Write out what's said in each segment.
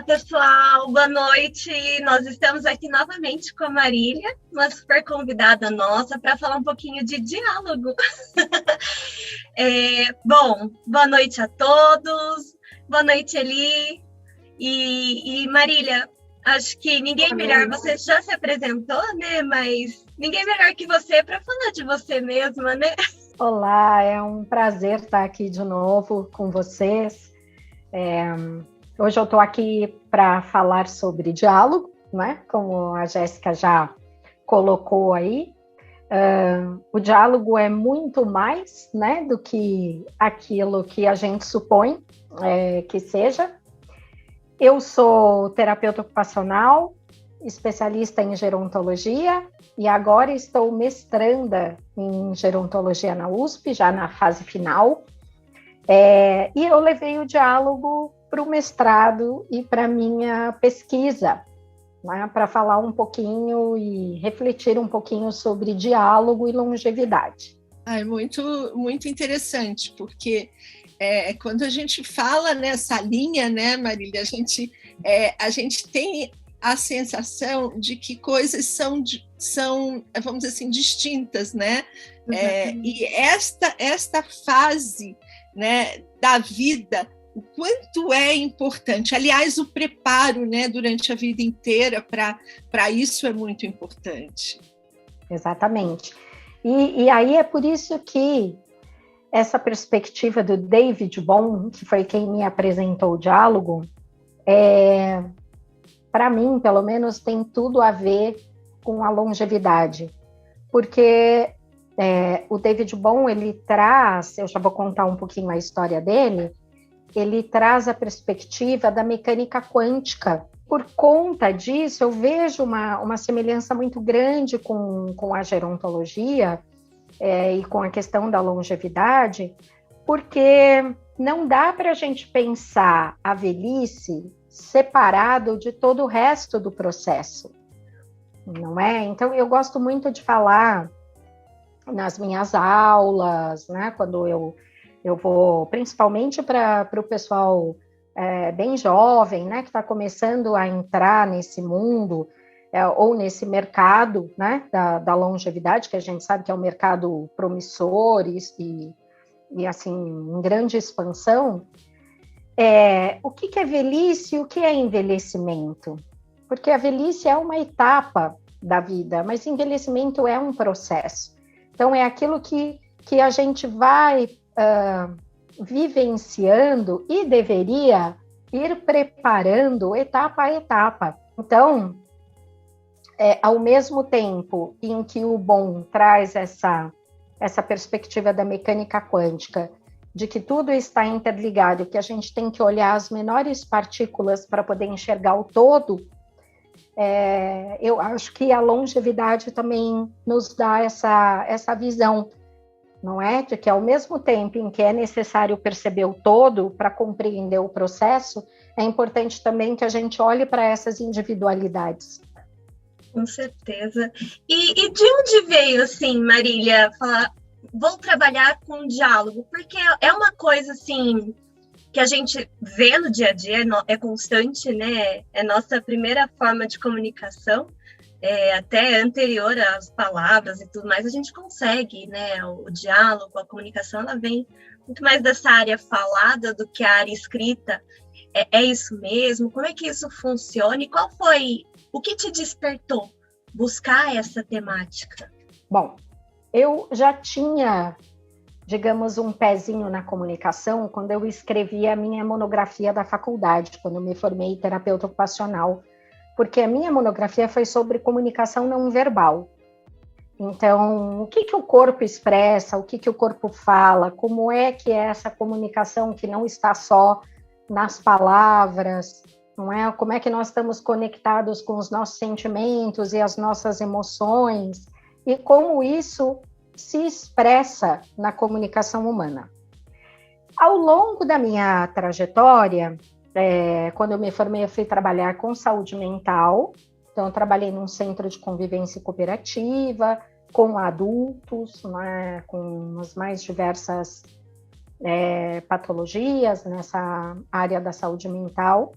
pessoal, boa noite. Nós estamos aqui novamente com a Marília, uma super convidada nossa, para falar um pouquinho de diálogo. Bom, boa noite a todos, boa noite, Eli. E Marília, acho que ninguém melhor, você já se apresentou, né? Mas ninguém melhor que você para falar de você mesma, né? Olá, é um prazer estar aqui de novo com vocês. Hoje eu estou aqui para falar sobre diálogo, né? Como a Jéssica já colocou aí. O diálogo é muito mais, né, do que aquilo que a gente supõe que seja. Eu sou terapeuta ocupacional, especialista em gerontologia e agora estou mestranda em gerontologia na USP, já na fase final. E eu levei o diálogo para o mestrado e para a minha pesquisa, né, para falar um pouquinho e refletir um pouquinho sobre diálogo e longevidade. É muito interessante, porque quando a gente fala nessa linha, né, Marília, a gente tem a sensação de que coisas são vamos dizer assim, distintas, né? E esta fase, né, da vida, o quanto é importante. Aliás, o preparo, né, durante a vida inteira para isso é muito importante. Exatamente. E aí é por isso que essa perspectiva do David Bohm, que foi quem me apresentou o diálogo, para mim, pelo menos, tem tudo a ver com a longevidade. Porque o David Bohm, ele traz, eu já vou contar um pouquinho a história dele, ele traz a perspectiva da mecânica quântica. Por conta disso, eu vejo uma semelhança muito grande com a gerontologia e com a questão da longevidade, porque não dá para a gente pensar a velhice separado de todo o resto do processo, não é? Então, eu gosto muito de falar nas minhas aulas, né, quando eu vou, principalmente para o pessoal bem jovem, né, que está começando a entrar nesse mundo ou nesse mercado, né, da longevidade, que a gente sabe que é um mercado promissor e assim, em grande expansão. O que é velhice e o que é envelhecimento? Porque a velhice é uma etapa da vida, mas envelhecimento é um processo. Então, é aquilo que a gente vai vivenciando e deveria ir preparando etapa a etapa. Então, ao mesmo tempo em que o Bohm traz essa perspectiva da mecânica quântica, de que tudo está interligado, que a gente tem que olhar as menores partículas para poder enxergar o todo, eu acho que a longevidade também nos dá essa visão, não é? De que ao mesmo tempo em que é necessário perceber o todo para compreender o processo, é importante também que a gente olhe para essas individualidades. Com certeza. E de onde veio, assim, Marília, falar, vou trabalhar com diálogo? Porque é uma coisa, assim, que a gente vê no dia a dia, é constante, né? É nossa primeira forma de comunicação, até anterior às palavras e tudo mais, a gente consegue, né? O diálogo, a comunicação, ela vem muito mais dessa área falada do que a área escrita. É isso mesmo? Como é que isso funciona? E qual foi o que te despertou buscar essa temática? Bom, eu já tinha, digamos, um pezinho na comunicação quando eu escrevi a minha monografia da faculdade, quando eu me formei em terapeuta ocupacional, porque a minha monografia foi sobre comunicação não verbal. Então, o que o corpo expressa, o que o corpo fala, como é que é essa comunicação que não está só nas palavras, não é? Como é que nós estamos conectados com os nossos sentimentos e as nossas emoções, e como isso se expressa na comunicação humana. Ao longo da minha trajetória, quando eu me formei, eu fui trabalhar com saúde mental. Então, eu trabalhei num centro de convivência cooperativa, com adultos, né, com as mais diversas patologias nessa área da saúde mental.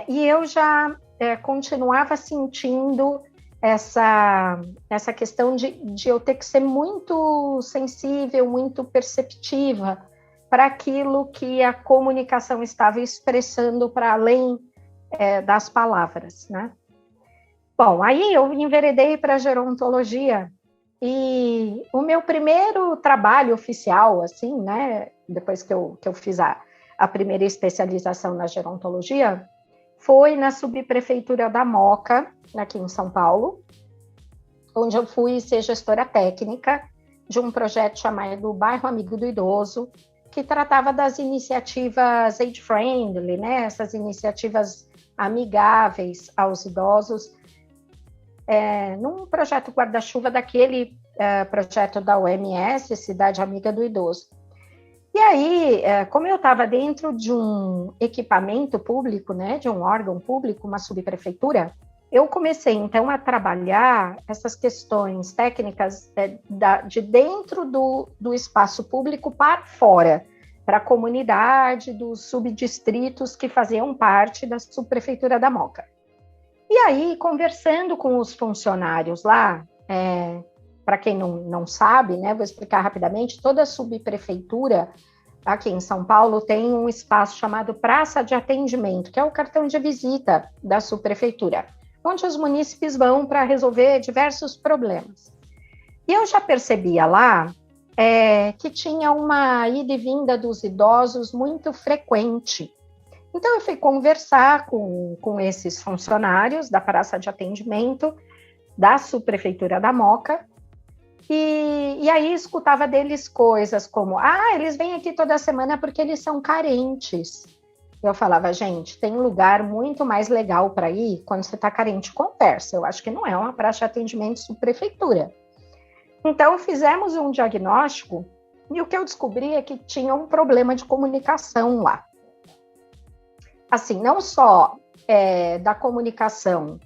E eu já continuava sentindo essa questão de eu ter que ser muito sensível, muito perceptiva para aquilo que a comunicação estava expressando para além das palavras, né? Bom, aí eu enveredei para a gerontologia e o meu primeiro trabalho oficial, assim, né, depois que eu fiz a primeira especialização na gerontologia, foi na subprefeitura da Moca, aqui em São Paulo, onde eu fui ser gestora técnica de um projeto chamado Bairro Amigo do Idoso, que tratava das iniciativas age-friendly, né, essas iniciativas amigáveis aos idosos, num projeto guarda-chuva daquele projeto da OMS, Cidade Amiga do Idoso. E aí, como eu estava dentro de um equipamento público, né, de um órgão público, uma subprefeitura, eu comecei, então, a trabalhar essas questões técnicas de dentro do espaço público para fora, para a comunidade dos subdistritos que faziam parte da subprefeitura da Moca. E aí, conversando com os funcionários lá, para quem não sabe, né, vou explicar rapidamente, toda subprefeitura aqui em São Paulo tem um espaço chamado Praça de Atendimento, que é o cartão de visita da subprefeitura, onde os munícipes vão para resolver diversos problemas. E eu já percebia lá que tinha uma ida e vinda dos idosos muito frequente. Então, eu fui conversar com esses funcionários da Praça de Atendimento da subprefeitura da Moca, e aí escutava deles coisas como, eles vêm aqui toda semana porque eles são carentes. Eu falava, gente, tem um lugar muito mais legal para ir quando você está carente, conversa. Eu acho que não é uma praça de atendimento subprefeitura. Então, fizemos um diagnóstico e o que eu descobri é que tinha um problema de comunicação lá. Assim, não só da comunicação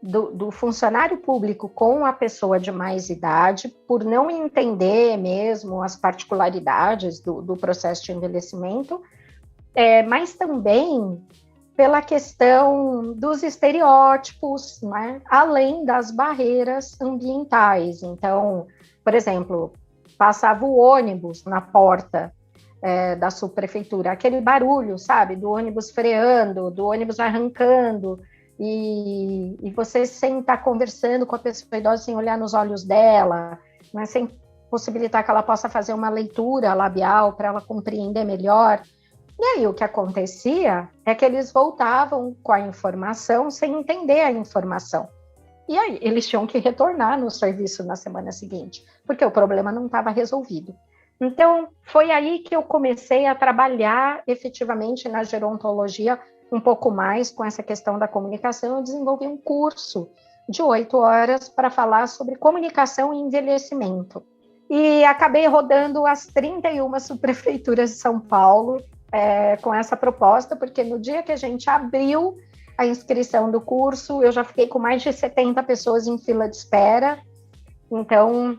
do funcionário público com a pessoa de mais idade, por não entender mesmo as particularidades do processo de envelhecimento, mas também pela questão dos estereótipos, né? Além das barreiras ambientais. Então, por exemplo, passava o ônibus na porta da subprefeitura, aquele barulho, sabe, do ônibus freando, do ônibus arrancando, e você sem estar conversando com a pessoa idosa, sem olhar nos olhos dela, né, sem possibilitar que ela possa fazer uma leitura labial para ela compreender melhor. E aí o que acontecia é que eles voltavam com a informação sem entender a informação. E aí eles tinham que retornar no serviço na semana seguinte, porque o problema não estava resolvido. Então, foi aí que eu comecei a trabalhar efetivamente na gerontologia um pouco mais com essa questão da comunicação. Eu desenvolvi um curso de 8 horas para falar sobre comunicação e envelhecimento. E acabei rodando as 31 subprefeituras de São Paulo com essa proposta, porque no dia que a gente abriu a inscrição do curso, eu já fiquei com mais de 70 pessoas em fila de espera. Então,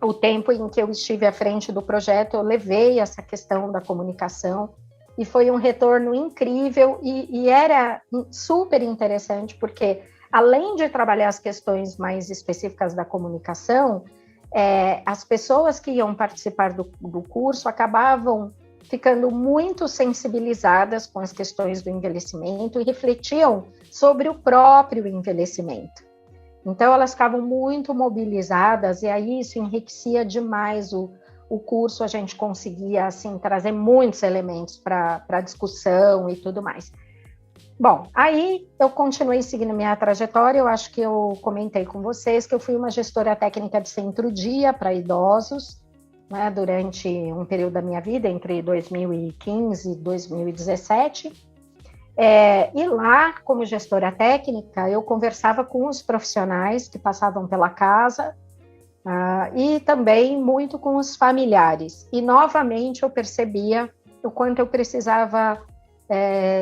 o tempo em que eu estive à frente do projeto, eu levei essa questão da comunicação e foi um retorno incrível e era super interessante, porque além de trabalhar as questões mais específicas da comunicação, as pessoas que iam participar do curso acabavam ficando muito sensibilizadas com as questões do envelhecimento e refletiam sobre o próprio envelhecimento. Então, elas ficavam muito mobilizadas e aí isso enriquecia demais o curso, a gente conseguia assim, trazer muitos elementos para a discussão e tudo mais. Bom, aí eu continuei seguindo minha trajetória, eu acho que eu comentei com vocês que eu fui uma gestora técnica de centro-dia para idosos, né, durante um período da minha vida, entre 2015 e 2017. E lá, como gestora técnica, eu conversava com os profissionais que passavam pela casa e também muito com os familiares. E, novamente, eu percebia o quanto eu precisava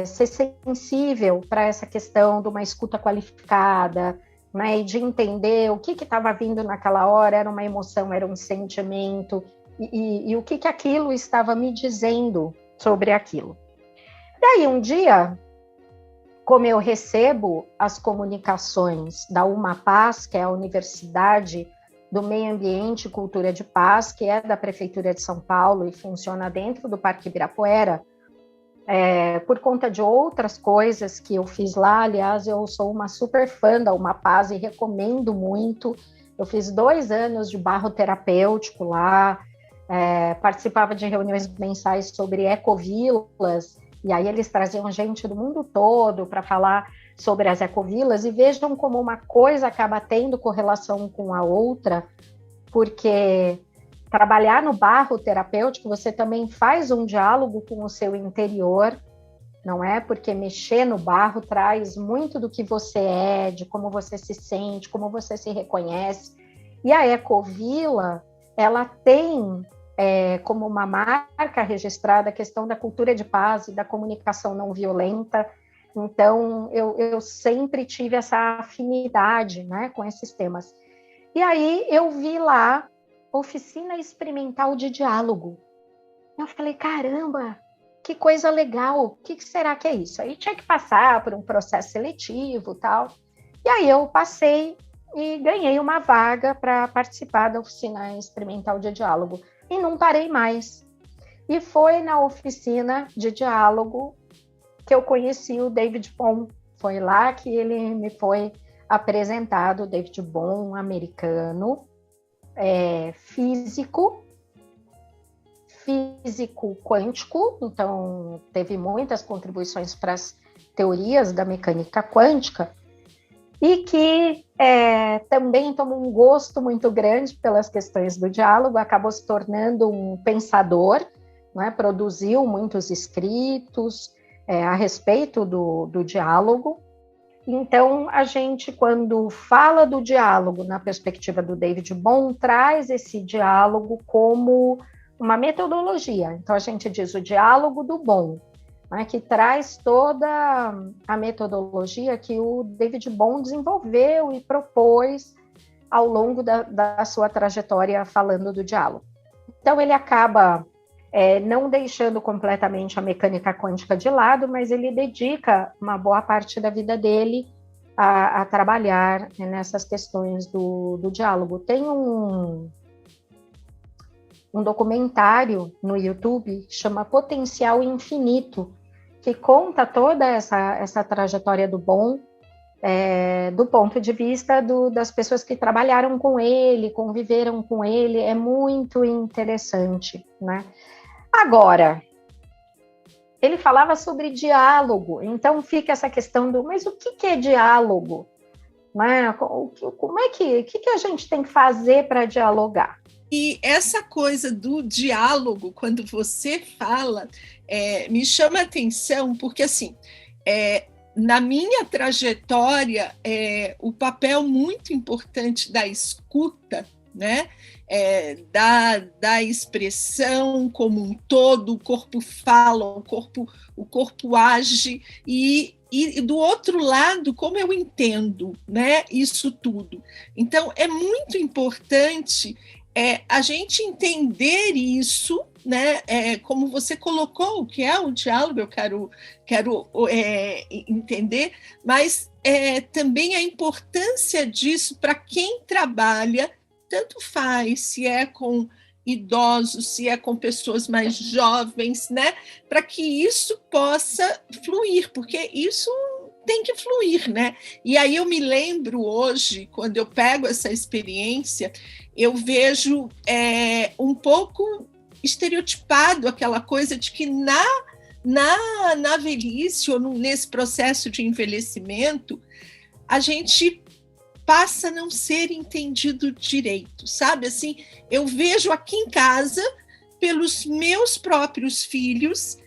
ser sensível para essa questão de uma escuta qualificada, né, e de entender o que estava vindo naquela hora, era uma emoção, era um sentimento, e o que aquilo estava me dizendo sobre aquilo. E aí, um dia, como eu recebo as comunicações da UMAPaz, que é a Universidade do Meio Ambiente e Cultura de Paz, que é da Prefeitura de São Paulo e funciona dentro do Parque Ibirapuera, por conta de outras coisas que eu fiz lá. Aliás, eu sou uma super fã da UMAPaz e recomendo muito. Eu fiz 2 anos de barro terapêutico lá, participava de reuniões mensais sobre ecovilas, e aí eles traziam gente do mundo todo para falar sobre as ecovilas, e vejam como uma coisa acaba tendo correlação com a outra, porque trabalhar no barro terapêutico, você também faz um diálogo com o seu interior, não é? Porque mexer no barro traz muito do que você é, de como você se sente, como você se reconhece. E a ecovila, ela tem como uma marca registrada a questão da cultura de paz e da comunicação não violenta. Então, eu sempre tive essa afinidade, né, com esses temas. E aí eu vi lá oficina experimental de diálogo. Eu falei, caramba, que coisa legal, o que será que é isso? Aí tinha que passar por um processo seletivo e tal. E aí eu passei e ganhei uma vaga para participar da oficina experimental de diálogo. E não parei mais. E foi na oficina de diálogo que eu conheci o David Bohm. Foi lá que ele me foi apresentado, o David Bohm, um americano, físico quântico, então teve muitas contribuições para as teorias da mecânica quântica, e que também tomou um gosto muito grande pelas questões do diálogo, acabou se tornando um pensador, né? Produziu muitos escritos a respeito do diálogo. Então, a gente, quando fala do diálogo na perspectiva do David Bohm, traz esse diálogo como uma metodologia. Então, a gente diz o diálogo do Bohm, né, que traz toda a metodologia que o David Bohm desenvolveu e propôs ao longo da sua trajetória falando do diálogo. Então, ele acaba não deixando completamente a mecânica quântica de lado, mas ele dedica uma boa parte da vida dele a trabalhar nessas questões do diálogo. Tem um documentário no YouTube que chama Potencial Infinito, que conta toda essa trajetória do Bohm, do ponto de vista das pessoas que trabalharam com ele, conviveram com ele. É muito interessante, né? Agora, ele falava sobre diálogo, então fica essa questão mas o que é diálogo? Né? Como é que a gente tem que fazer para dialogar? E essa coisa do diálogo, quando você fala, me chama a atenção, porque assim, na minha trajetória, o papel muito importante da escuta, né? Da expressão como um todo, o corpo fala, o corpo age, e do outro lado, como eu entendo, né, isso tudo. Então, é muito importante a gente entender isso, né, como você colocou, o que é o diálogo, eu quero entender, mas também a importância disso para quem trabalha, tanto faz se é com idosos, se é com pessoas mais jovens, né? Para que isso possa fluir, porque isso tem que fluir, né? E aí eu me lembro hoje, quando eu pego essa experiência, eu vejo um pouco estereotipado aquela coisa de que na velhice, ou nesse processo de envelhecimento, a gente passa a não ser entendido direito, sabe? Assim, eu vejo aqui em casa, pelos meus próprios filhos,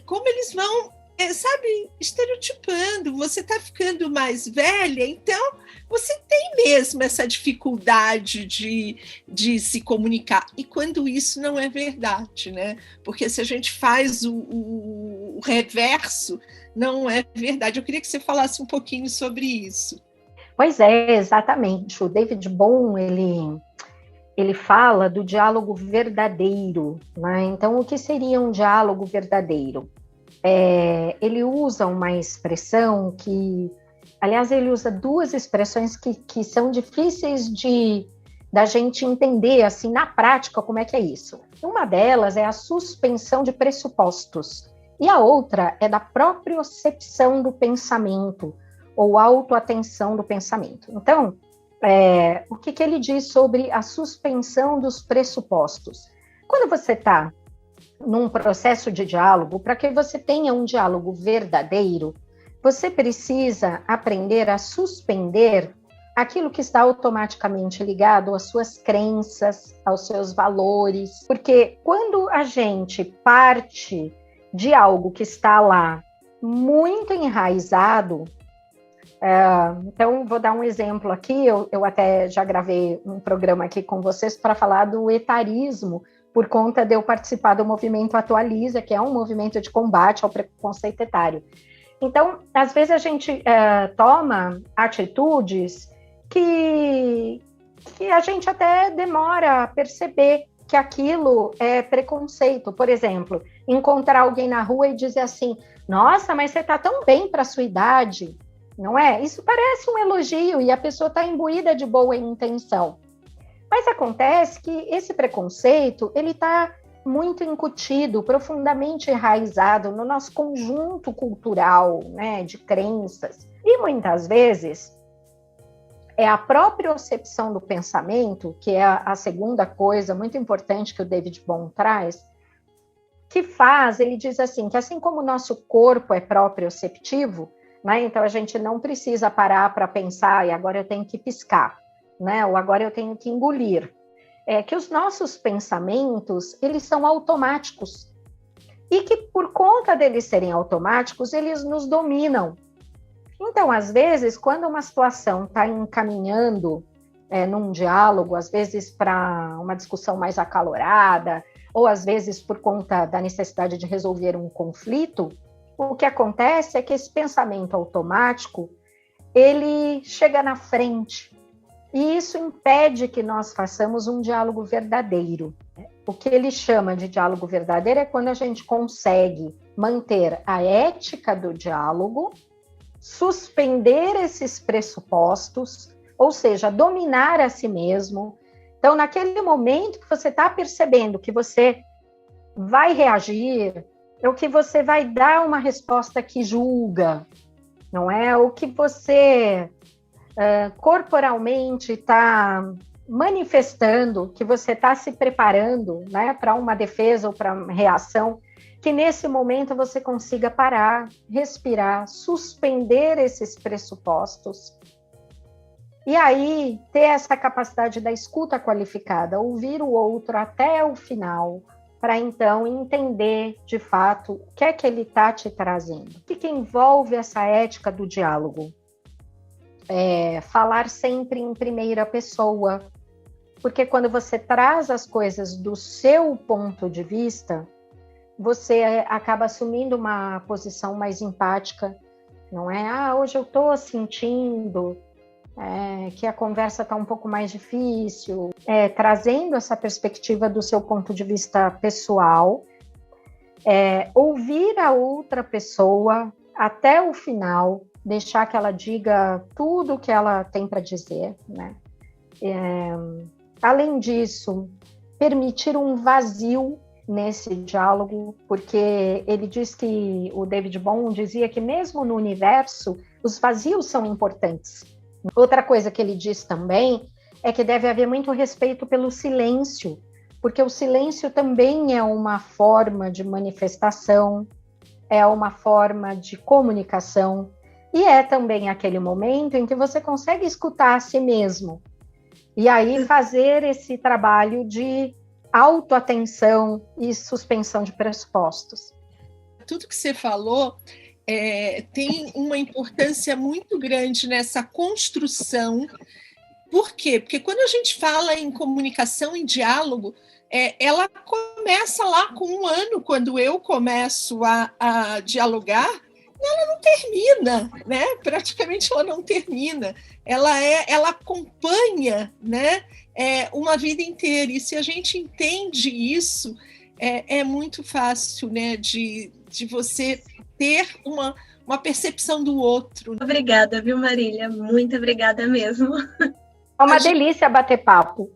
como eles vão, sabe, estereotipando. Você está ficando mais velha, então você tem mesmo essa dificuldade de se comunicar. E quando isso não é verdade, né? Porque se a gente faz o reverso, não é verdade. Eu queria que você falasse um pouquinho sobre isso. Pois é, exatamente. O David Bohm, ele fala do diálogo verdadeiro, né? Então, o que seria um diálogo verdadeiro? ele usa uma expressão que, aliás, ele usa duas expressões que são difíceis da gente entender, assim, na prática, como é que é isso. Uma delas é a suspensão de pressupostos, e a outra é da propriocepção do pensamento, ou autoatenção do pensamento. Então, o que ele diz sobre a suspensão dos pressupostos? Quando você está num processo de diálogo, para que você tenha um diálogo verdadeiro, você precisa aprender a suspender aquilo que está automaticamente ligado às suas crenças, aos seus valores, porque quando a gente parte de algo que está lá muito enraizado, então vou dar um exemplo aqui, eu até já gravei um programa aqui com vocês para falar do etarismo, por conta de eu participar do movimento Atualiza, que é um movimento de combate ao preconceito etário. Então, às vezes a gente toma atitudes que a gente até demora a perceber que aquilo é preconceito. Por exemplo, encontrar alguém na rua e dizer assim, nossa, mas você está tão bem para a sua idade, não é? Isso parece um elogio e a pessoa está imbuída de boa intenção. Mas acontece que esse preconceito, ele está muito incutido, profundamente enraizado no nosso conjunto cultural, né, de crenças. E muitas vezes é a própria percepção do pensamento, que é a segunda coisa muito importante que o David Bohm traz, que faz, ele diz assim, que assim como o nosso corpo é proprioceptivo, né, então a gente não precisa parar para pensar, e agora eu tenho que piscar, né, ou agora eu tenho que engolir. Que os nossos pensamentos, eles são automáticos. E que por conta deles serem automáticos, eles nos dominam. Então, às vezes, quando uma situação está encaminhando num diálogo, às vezes para uma discussão mais acalorada, ou às vezes por conta da necessidade de resolver um conflito, o que acontece é que esse pensamento automático, ele chega na frente, e isso impede que nós façamos um diálogo verdadeiro. O que ele chama de diálogo verdadeiro é quando a gente consegue manter a ética do diálogo, suspender esses pressupostos, ou seja, dominar a si mesmo. Então, naquele momento que você está percebendo que você vai reagir, ou que você vai dar uma resposta que julga, não é? Ou que você corporalmente está manifestando que você está se preparando, né, para uma defesa ou para uma reação, que nesse momento você consiga parar, respirar, suspender esses pressupostos e aí ter essa capacidade da escuta qualificada, ouvir o outro até o final, para então entender de fato o que é que ele está te trazendo. O que envolve essa ética do diálogo? Falar sempre em primeira pessoa, porque quando você traz as coisas do seu ponto de vista, você acaba assumindo uma posição mais empática, não é? Hoje eu estou sentindo que a conversa está um pouco mais difícil, trazendo essa perspectiva do seu ponto de vista pessoal, ouvir a outra pessoa até o final, deixar que ela diga tudo o que ela tem para dizer, né? Além disso, permitir um vazio nesse diálogo, porque ele diz que, o David Bohm dizia que mesmo no universo, os vazios são importantes. Outra coisa que ele diz também é que deve haver muito respeito pelo silêncio, porque o silêncio também é uma forma de manifestação, é uma forma de comunicação, e é também aquele momento em que você consegue escutar a si mesmo. E aí fazer esse trabalho de autoatenção e suspensão de pressupostos. Tudo que você falou tem uma importância muito grande nessa construção. Por quê? Porque quando a gente fala em comunicação, em diálogo, ela começa lá com 1 ano, quando eu começo a dialogar, ela não termina, né? Praticamente ela não termina. Ela acompanha, né? Uma vida inteira. E se a gente entende isso, é muito fácil, né, de você ter uma percepção do outro. Obrigada, viu, Marília? Muito obrigada mesmo. É uma delícia bater papo.